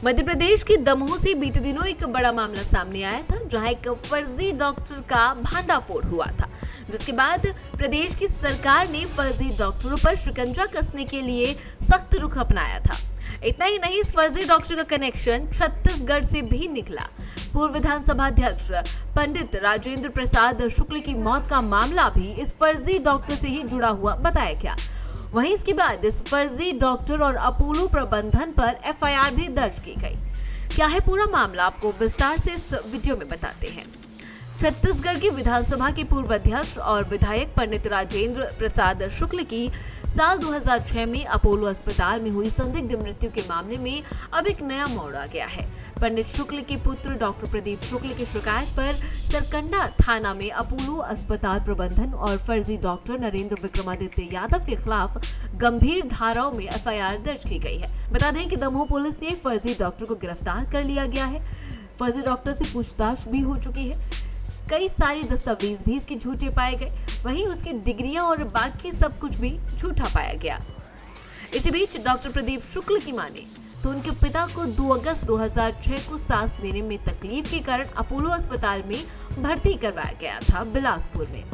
मध्य प्रदेश के दमोह से बीते दिनों एक बड़ा मामला सामने आया था, जहां एक फर्जी डॉक्टर का भांडाफोड़ हुआ था, जिसके बाद प्रदेश की सरकार ने फर्जी डॉक्टरों पर शिकंजा कसने के लिए सख्त रुख अपनाया था। इतना ही नहीं, इस फर्जी डॉक्टर का कनेक्शन छत्तीसगढ़ से भी निकला। पूर्व विधानसभा अध्यक्ष पंडित राजेंद्र प्रसाद शुक्ल की मौत का मामला भी इस फर्जी डॉक्टर से ही जुड़ा हुआ बताया गया। वहीं इसके बाद इस फर्जी डॉक्टर और अपोलो प्रबंधन पर एफआईआर भी दर्ज की गई। क्या है पूरा मामला, आपको विस्तार से इस वीडियो में बताते हैं। छत्तीसगढ़ की विधानसभा के पूर्व अध्यक्ष और विधायक पंडित राजेंद्र प्रसाद शुक्ल की साल 2006 में अपोलो अस्पताल में हुई संदिग्ध मृत्यु के मामले में अब एक नया मोड़ आ गया है। पंडित शुक्ल के पुत्र डॉक्टर प्रदीप शुक्ल की शिकायत पर सरकंडा थाना में अपोलो अस्पताल प्रबंधन और फर्जी डॉक्टर नरेंद्र विक्रमादित्य यादव के खिलाफ गंभीर धाराओं में एफआईआर दर्ज की गई है। बता दें कि दमोह पुलिस ने फर्जी डॉक्टर को गिरफ्तार कर लिया गया है। फर्जी डॉक्टर से पूछताछ भी हो चुकी है। कई सारे दस्तावेज भी इसके झूठे पाए गए, वहीं उसकी डिग्रियां और बाकी सब कुछ भी झूठा पाया गया। इसी बीच डॉक्टर प्रदीप शुक्ल की माने तो उनके पिता को 2 अगस्त 2006 को सांस लेने में तकलीफ के कारण अपोलो अस्पताल में भर्ती करवाया गया था बिलासपुर में।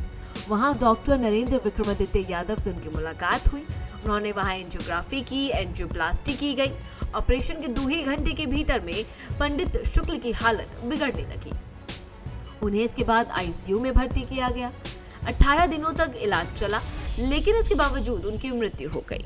वहां डॉक्टर नरेंद्र विक्रमादित्य यादव से उनकी मुलाकात हुई। उन्होंने वहां एंजियोग्राफी की, एंजियोप्लास्टी की गई। ऑपरेशन के 2 ही घंटे के भीतर में पंडित शुक्ल की हालत बिगड़ने लगी। उन्हें इसके बाद आईसीयू में भर्ती किया गया। 18 दिनों तक इलाज चला, लेकिन इसके बावजूद उनकी मृत्यु हो गई।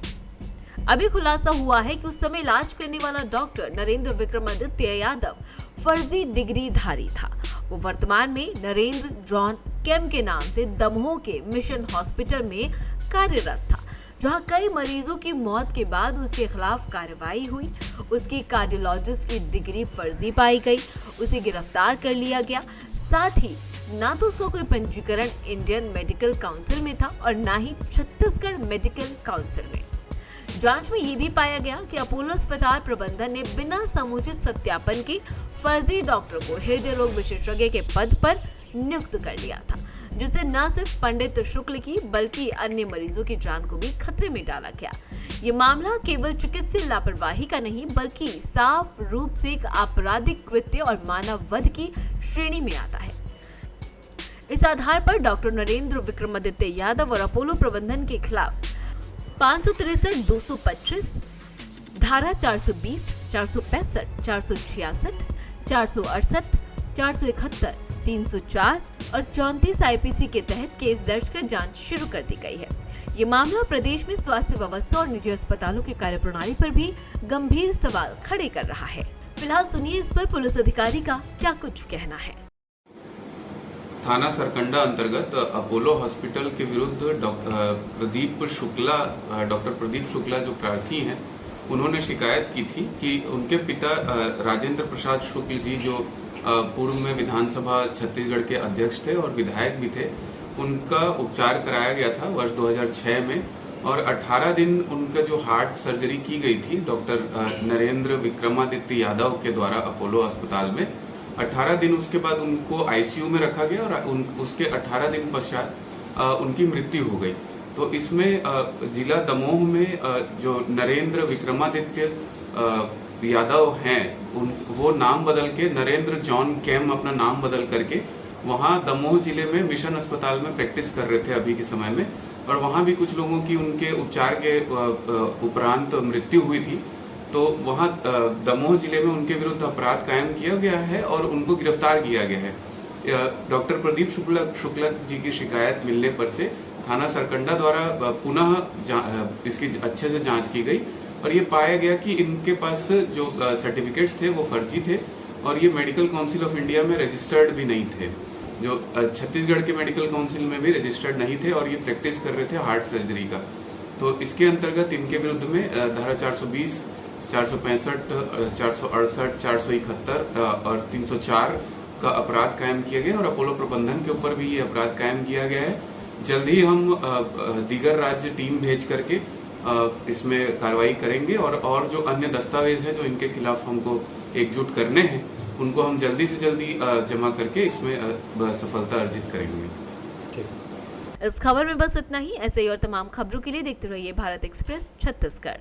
अभी खुलासा हुआ है कि उस समय इलाज करने वाला डॉक्टर नरेंद्र विक्रमादित्य यादव फर्जी डिग्री धारी था। वो वर्तमान में नरेंद्र जॉन केम के नाम से दमोह के मिशन हॉस्पिटल में कार्यरत था, जहां कई मरीजों की मौत के बाद उसके खिलाफ कार्रवाई हुई। उसकी कार्डियोलॉजिस्ट की डिग्री फर्जी पाई गई, उसे गिरफ्तार कर लिया गया। साथ ही ना तो उसका कोई पंजीकरण इंडियन मेडिकल काउंसिल में था और ना ही छत्तीसगढ़ मेडिकल काउंसिल में। जांच में ये भी पाया गया कि अपोलो अस्पताल प्रबंधन ने बिना समुचित सत्यापन के फर्जी डॉक्टर को हृदय रोग विशेषज्ञ के पद पर नियुक्त कर लिया था, जिससे न सिर्फ पंडित शुक्ल की बल्कि अन्य मरीजों की जान को भी खतरे में डाला गया। ये मामला केवल चिकित्सीय लापरवाही का नहीं, बल्कि साफ रूप से एक आपराधिक कृत्य और मानव वध की श्रेणी में आता है। इस आधार पर डॉक्टर नरेंद्र विक्रमादित्य यादव और अपोलो प्रबंधन के खिलाफ 563, 225, धारा 420, 465, 466, 468, 471, 304 और 34 आईपीसी के तहत केस दर्ज कर जांच शुरू कर दी गई है। ये मामला प्रदेश में स्वास्थ्य व्यवस्था और निजी अस्पतालों की कार्यप्रणाली पर भी गंभीर सवाल खड़े कर रहा है। फिलहाल सुनिए इस पर पुलिस अधिकारी का क्या कुछ कहना है। थाना सरकंडा अंतर्गत अपोलो हॉस्पिटल के विरुद्ध डॉक्टर प्रदीप शुक्ला जो प्रार्थी हैं, उन्होंने शिकायत की थी कि उनके पिता राजेंद्र प्रसाद शुक्ल जी जो पूर्व में विधानसभा छत्तीसगढ़ के अध्यक्ष थे और विधायक भी थे, उनका उपचार कराया गया था वर्ष 2006 में और 18 दिन उनका जो हार्ट सर्जरी की गई थी डॉक्टर नरेंद्र विक्रमादित्य यादव के द्वारा अपोलो अस्पताल में। 18 दिन उसके बाद उनको आईसीयू में रखा गया और उसके 18 दिन पश्चात उनकी मृत्यु हो गई। तो इसमें जिला दमोह में जो नरेंद्र विक्रमादित्य यादव हैं, वो नाम बदल के नरेंद्र जॉन केम अपना नाम बदल करके वहाँ दमोह जिले में मिशन अस्पताल में प्रैक्टिस कर रहे थे अभी के समय में, और वहाँ भी कुछ लोगों की उनके उपचार के उपरांत मृत्यु हुई थी। तो वहाँ दमोह जिले में उनके विरुद्ध अपराध कायम किया गया है और उनको गिरफ्तार किया गया है। डॉक्टर प्रदीप शुक्ला जी की शिकायत मिलने पर से थाना सरकंडा द्वारा पुनः इसकी अच्छे से जांच की गई और ये पाया गया कि इनके पास जो सर्टिफिकेट्स थे वो फर्जी थे और ये मेडिकल काउंसिल ऑफ इंडिया में रजिस्टर्ड भी नहीं थे, जो छत्तीसगढ़ के मेडिकल काउंसिल में भी रजिस्टर्ड नहीं थे और ये प्रैक्टिस कर रहे थे हार्ट सर्जरी का। तो इसके अंतर्गत इनके विरुद्ध में धारा 420, 465, 468, 471 और 304 का अपराध कायम किया गया और अपोलो प्रबंधन के ऊपर भी ये अपराध कायम किया गया है। जल्द ही हम दीगर राज्य टीम भेज करके इसमें कार्रवाई करेंगे और जो अन्य दस्तावेज है जो इनके खिलाफ हमको एकजुट करने हैं, उनको हम जल्दी से जल्दी जमा करके इसमें सफलता अर्जित करेंगे। इस खबर में बस इतना ही। ऐसे ही और तमाम खबरों के लिए देखते रहिए भारत एक्सप्रेस छत्तीसगढ़।